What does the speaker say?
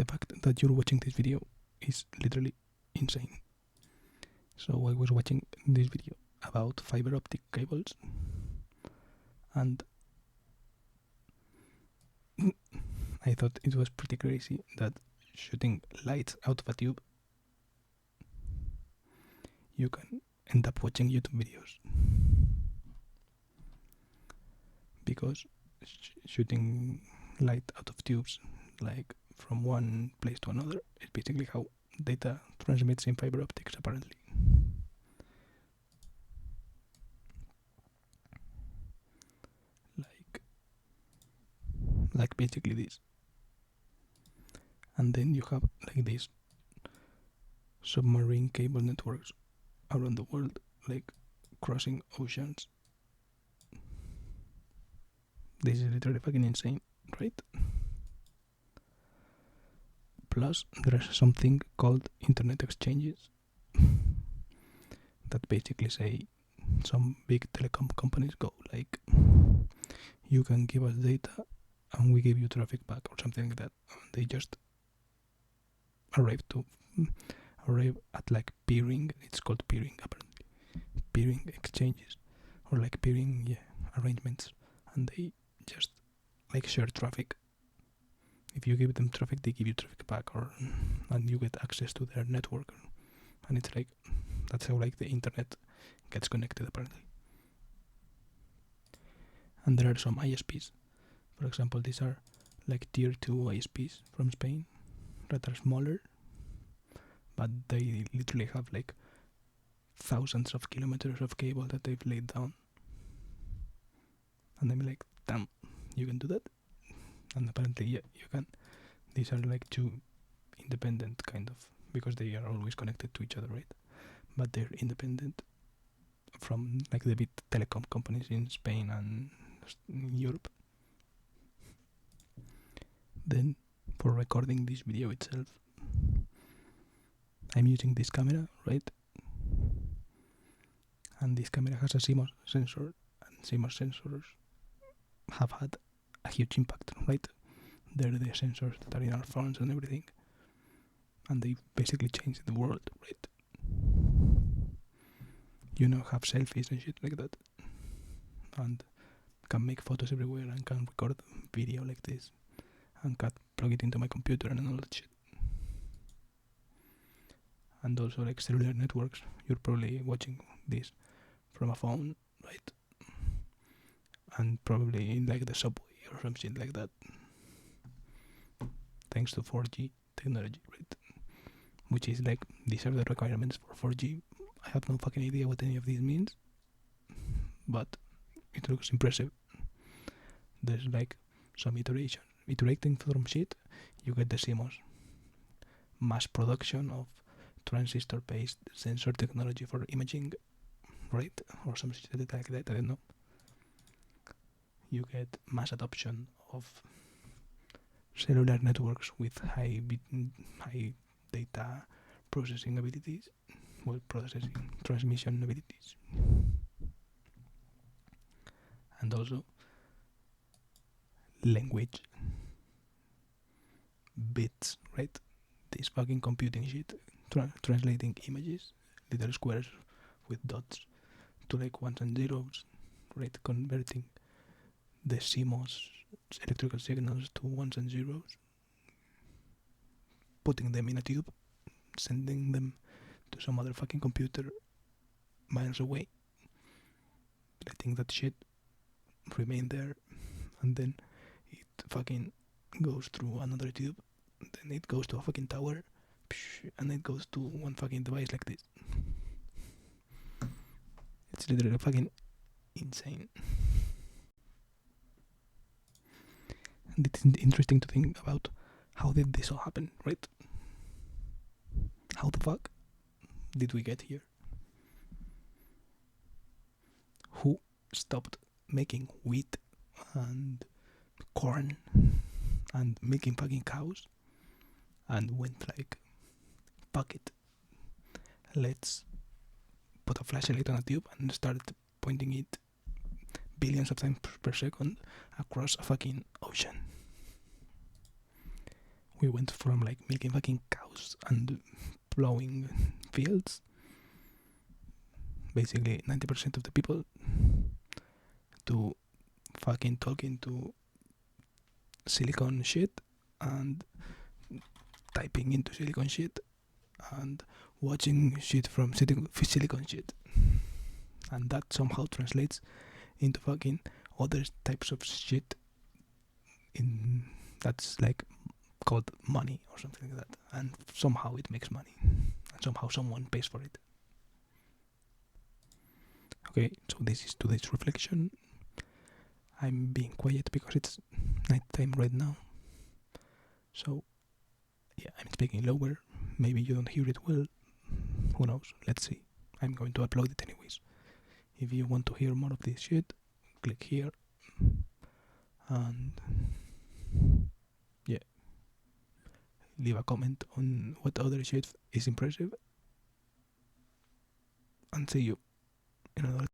the fact that you're watching this video is literally insane. So I was watching this video about fiber optic cables, and I thought it was pretty crazy that shooting lights out of a tube, you can end up watching YouTube videos. Because shooting light out of tubes, like from one place to another, is basically how data transmits in fiber optics, apparently. Like basically this. And then you have like these submarine cable networks around the world, like crossing oceans. This is literally fucking insane, right? Plus, there's something called internet exchanges that basically say some big telecom companies go like, you can give us data and we give you traffic back, or something like that. They just arrive at like peering. It's called peering, apparently. Peering exchanges, or like peering arrangements, and they just like share traffic. If you give them traffic, they give you traffic back, and you get access to their network. And it's like, that's how like the internet gets connected, apparently. And there are some ISPs. For example, these are like tier 2 ISPs from Spain that are smaller, but they literally have like thousands of kilometers of cable that they've laid down. And I'm like, damn, you can do that? And apparently, yeah, you can. These are like two independent, kind of, because they are always connected to each other, right? But they're independent from like the big telecom companies in Spain and Europe. Then, for recording this video itself, I'm using this camera, right? And this camera has a CMOS sensor, and CMOS sensors have had a huge impact, right? They're the sensors that are in our phones and everything, and they basically changed the world, right? You know, have selfies and shit like that, and can make photos everywhere, and can record video like this, and can plug it into my computer and all that shit. And also like cellular networks, you're probably watching this from a phone, right? And probably in like the subway or some shit like that, thanks to 4G technology, right? Which is like, these are the requirements for 4G. I have no fucking idea what any of these means, but it looks impressive. There's like some iterating from shit. You get the CMOS, mass production of transistor-based sensor technology for imaging, right? Or some shit like that, I don't know. You get mass adoption of cellular networks with high data processing abilities, transmission abilities, and also language bits, right? This fucking computing shit, translating images, little squares with dots, to like ones and zeros, right? Converting the CMOS electrical signals to ones and zeros, putting them in a tube, sending them to some other fucking computer miles away, letting that shit remain there, and then it fucking goes through another tube, then it goes to a fucking tower, and it goes to one fucking device like this. It's literally fucking insane. And it's interesting to think about, how did this all happen, right? How the fuck did we get here? Who stopped making wheat and corn and milking fucking cows and went like, fuck it, let's put a flashlight on a tube and start pointing it billions of times per second across a fucking ocean? we went from like milking fucking cows and plowing fields, basically 90% of the people, to fucking talking to silicon shit and typing into silicon shit and watching shit from silicon shit, and that somehow translates into fucking other types of shit in that's like called money or something like that, and somehow it makes money and somehow someone pays for it. Okay, so this is today's reflection. I'm being quiet because it's night time right now, so yeah, I'm speaking lower. Maybe you don't hear it well, who knows, let's see. I'm going to upload it anyways. If you want to hear more of this shit, click here and yeah, leave a comment on what other shit is impressive, and see you in another